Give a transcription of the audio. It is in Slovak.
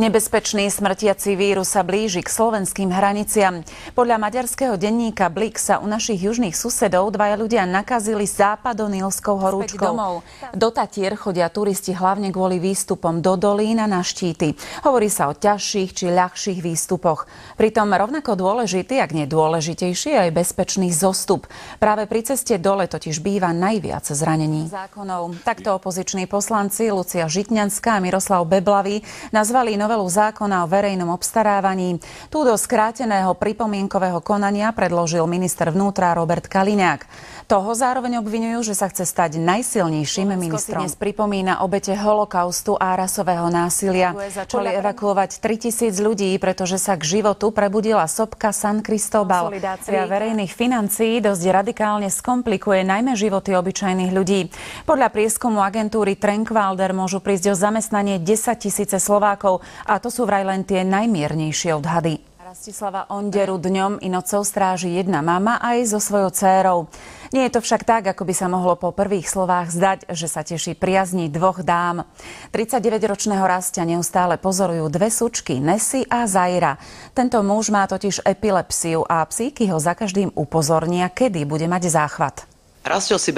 Nebezpečný smrtiaci vírus sa blíži k slovenským hraniciam. Podľa maďarského denníka Blik sa u našich južných susedov dvaja ľudia nakazili západonilskou horúčkou. Do Tatier chodia turisti hlavne kvôli výstupom do dolín a na štíty. Hovorí sa o ťažších či ľahších výstupoch. Pritom rovnako dôležitý, ak nie dôležitejší, je aj bezpečný zostup. Práve pri ceste dole totiž býva najviac zranení. Zákonov. Takto opoziční poslanci Lucia Žitňanská a Miroslav Beblavý nazvali novelu zákona o verejnom obstarávaní. Tú do skráteného pripomienkového konania predložil minister vnútra Robert Kaliňák. Toho zároveň obviňujú, že sa chce stať najsilnejším ministrom. Dnes pripomína obete holokaustu a rasového násilia. Začali evakuovať 3000 ľudí, pretože sa k životu prebudila sopka San Cristóbal. Konsolidácia verejných financií dosť radikálne skomplikuje najmä životy obyčajných ľudí. Podľa prieskumu agentúry Trenkwalder môžu prísť o zamestnanie 10 000 Slovákov, a to sú vraj len tie najmiernejšie odhady. Rastislava Onderu dňom i nocou stráži jedna mama aj so svojou dcérou. Nie je to však tak, ako by sa mohlo po prvých slovách zdať, že sa teší priazni dvoch dám. 39-ročného Rastia neustále pozorujú dve sučky, Nessie a Zaira. Tento muž má totiž epilepsiu a psíky ho za každým upozornia, kedy bude mať záchvat. Rastio si